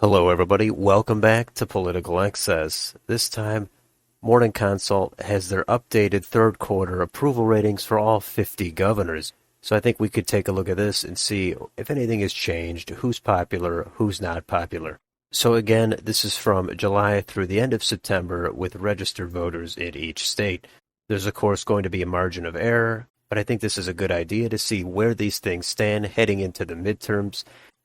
Hello, everybody. Welcome back to Political Excess. This time, Morning Consult has their updated third quarter approval ratings for all 50 governors. So I think we could take a look at this and see if anything has changed, who's popular, who's not popular. So again, this is from July through the end of September with registered voters in each state. There's of course going to be a margin of error, but I think this is a good idea to see where these things stand heading into the midterms.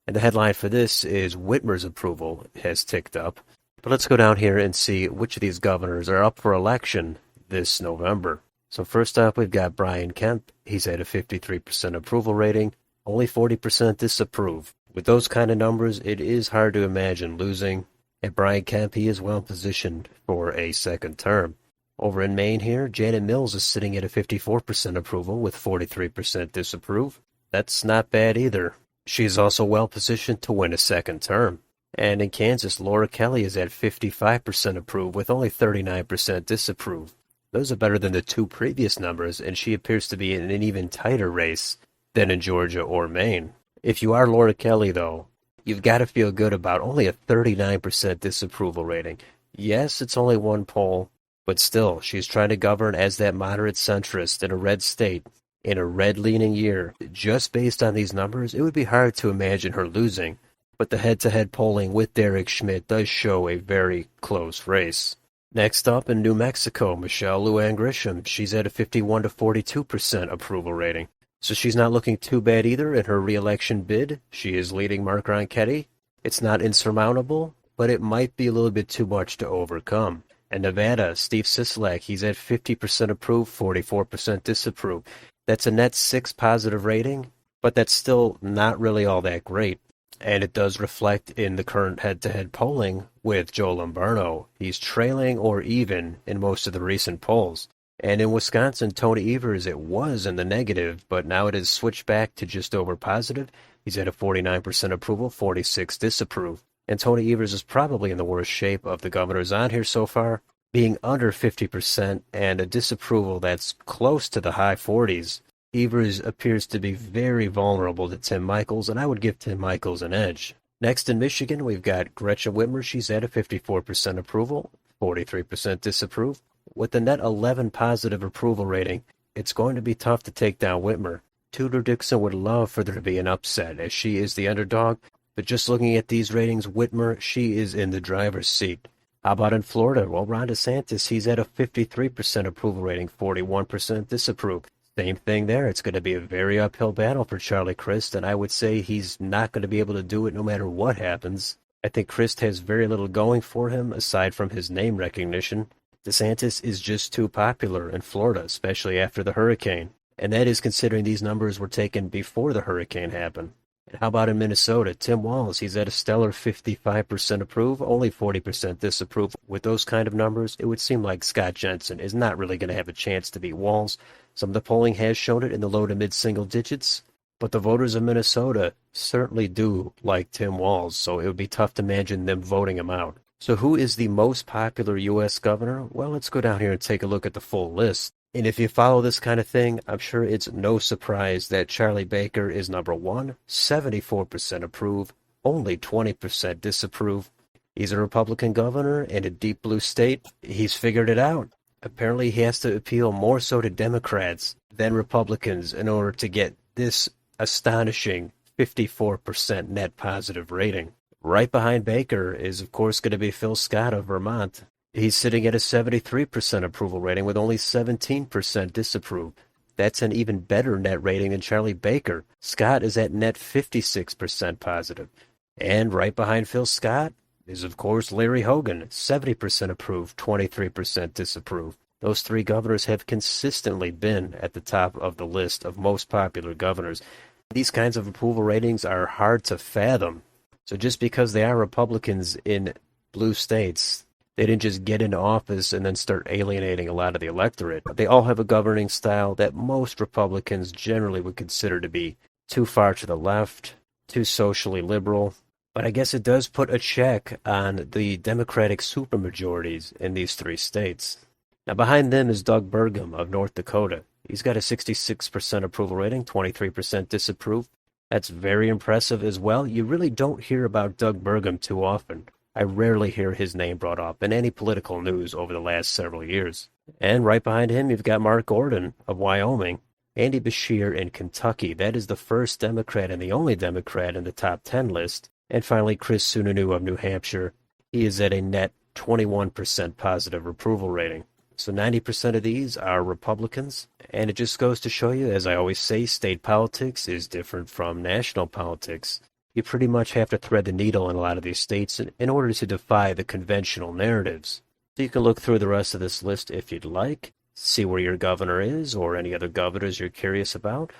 And the headline for this is Whitmer's approval has ticked up. But let's go down here and see which of these governors are up for election this November. So first up, we've got Brian Kemp. He's at a 53% approval rating, only 40% disapprove. With those kind of numbers, it is hard to imagine losing. And Brian Kemp, he is well positioned for a second term. Over in Maine here, Janet Mills is sitting at a 54% approval with 43% disapprove. That's not bad either. She is also well positioned to win a second term. And in Kansas, Laura Kelly is at 55% approve with only 39% disapprove. Those are better than the two previous numbers, and she appears to be in an even tighter race than in Georgia or Maine. If you are Laura Kelly, though, you've got to feel good about only a 39% disapproval rating. Yes, it's only one poll, but still, she's trying to govern as that moderate centrist in a red state. In a red-leaning year, just based on these numbers, it would be hard to imagine her losing, but the head-to-head polling with Derek Schmidt does show a very close race. Next up, in New Mexico, Michelle Lujan Grisham. She's at a 51 to 42% approval rating, so she's not looking too bad either in her re-election bid. She is leading Mark Ronchetti. It's not insurmountable, but it might be a little bit too much to overcome. And Nevada, Steve Sisolak, he's at 50% approve, 44% disapprove. That's a net 6 positive rating, but that's still not really all that great. And it does reflect in the current head-to-head polling with Joe Lombardo. He's trailing or even in most of the recent polls. And in Wisconsin, Tony Evers, it was in the negative, but now it has switched back to just over positive. He's at a 49% approval, 46 disapprove. And Tony Evers is probably in the worst shape of the governors on here so far, being under 50% and a disapproval that's close to the high 40s. Evers appears to be very vulnerable to Tim Michels, and I would give Tim Michels an edge. Next in Michigan, we've got Gretchen Whitmer. She's at a 54% approval, 43% disapprove. With a net 11 positive approval rating, it's going to be tough to take down Whitmer. Tudor Dixon would love for there to be an upset, as she is the underdog, but just looking at these ratings, Whitmer, she is in the driver's seat. How about in Florida? Well, Ron DeSantis, he's at a 53% approval rating, 41% disapprove. Same thing there. It's going to be a very uphill battle for Charlie Crist, and I would say he's not going to be able to do it no matter what happens. I think Crist has very little going for him aside from his name recognition. DeSantis is just too popular in Florida, especially after the hurricane. And that is considering these numbers were taken before the hurricane happened. And how about in Minnesota? Tim Walz, he's at a stellar 55% approve, only 40% disapprove. With those kind of numbers, it would seem like Scott Jensen is not really going to have a chance to beat Walz. Some of the polling has shown it in the low to mid-single digits, but the voters of Minnesota certainly do like Tim Walz, so it would be tough to imagine them voting him out. So who is the most popular U.S. governor? Well, let's go down here and take a look at the full list. And if you follow this kind of thing, I'm sure it's no surprise that Charlie Baker is number one, 74% approve, only 20% disapprove. He's a Republican governor in a deep blue state. He's figured it out. Apparently he has to appeal more so to Democrats than Republicans in order to get this astonishing 54% net positive rating. Right behind Baker is, of course, going to be Phil Scott of Vermont. He's sitting at a 73% approval rating with only 17% disapprove. That's an even better net rating than Charlie Baker. Scott is at net 56% positive. And right behind Phil Scott is, of course, Larry Hogan, 70% approve, 23% disapprove. Those three governors have consistently been at the top of the list of most popular governors. These kinds of approval ratings are hard to fathom. So just because they are Republicans in blue states, they didn't just get into office and then start alienating a lot of the electorate. They all have a governing style that most Republicans generally would consider to be too far to the left, too socially liberal. But I guess it does put a check on the Democratic supermajorities in these three states. Now behind them is Doug Burgum of North Dakota. He's got a 66% approval rating, 23% disapprove. That's very impressive as well. You really don't hear about Doug Burgum too often. I rarely hear his name brought up in any political news over the last several years. And right behind him, you've got Mark Gordon of Wyoming, Andy Beshear in Kentucky. That is the first Democrat and the only Democrat in the top 10 list. And finally, Chris Sununu of New Hampshire. He is at a net 21% positive approval rating. So 90% of these are Republicans. And it just goes to show you, as I always say, state politics is different from national politics. You pretty much have to thread the needle in a lot of these states in order to defy the conventional narratives. So you can look through the rest of this list if you'd like, see where your governor is or any other governors you're curious about.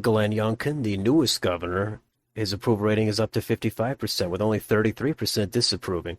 Glenn Youngkin, the newest governor, his approval rating is up to 55%, with only 33% disapproving.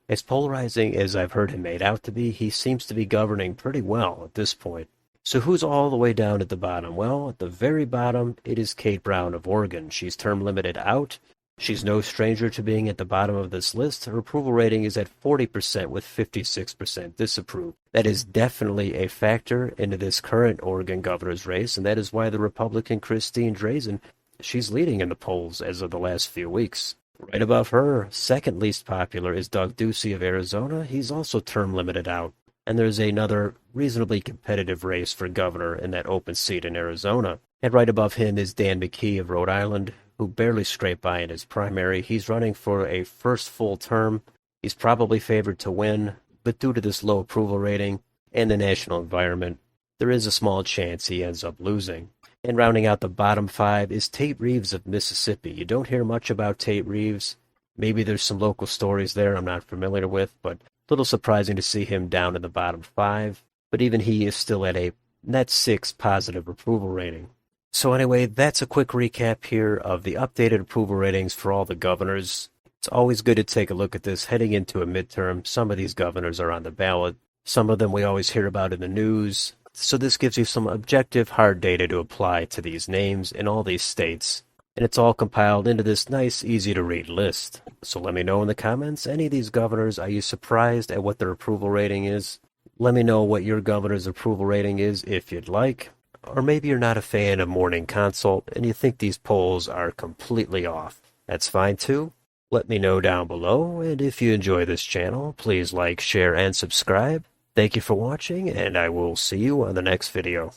As polarizing as I've heard him made out to be, he seems to be governing pretty well at this point. So who's all the way down at the bottom? Well, at the very bottom, it is Kate Brown of Oregon. She's term limited out. She's no stranger to being at the bottom of this list. Her approval rating is at 40% with 56% disapprove. That is definitely a factor into this current Oregon governor's race, and that is why the Republican Christine Drazan, she's leading in the polls as of the last few weeks. Right above her, second least popular, is Doug Ducey of Arizona. He's also term limited out. And there's another reasonably competitive race for governor in that open seat in Arizona. And right above him is Dan McKee of Rhode Island, who barely scraped by in his primary. He's running for a first full term. He's probably favored to win, but due to this low approval rating and the national environment, there is a small chance he ends up losing. And rounding out the bottom five is Tate Reeves of Mississippi. You don't hear much about Tate Reeves. Maybe there's some local stories there I'm not familiar with, but a little surprising to see him down in the bottom five. But even he is still at a net 6 positive approval rating. So anyway, that's a quick recap here of the updated approval ratings for all the governors. It's always good to take a look at this heading into a midterm. Some of these governors are on the ballot. Some of them we always hear about in the news. So this gives you some objective, hard data to apply to these names in all these states. And it's all compiled into this nice, easy-to-read list. So let me know in the comments, any of these governors, are you surprised at what their approval rating is? Let me know what your governor's approval rating is if you'd like. Or maybe you're not a fan of Morning Consult and you think these polls are completely off. That's fine too. Let me know down below, and if you enjoy this channel, please like, share, and subscribe. Thank you for watching, and I will see you on the next video.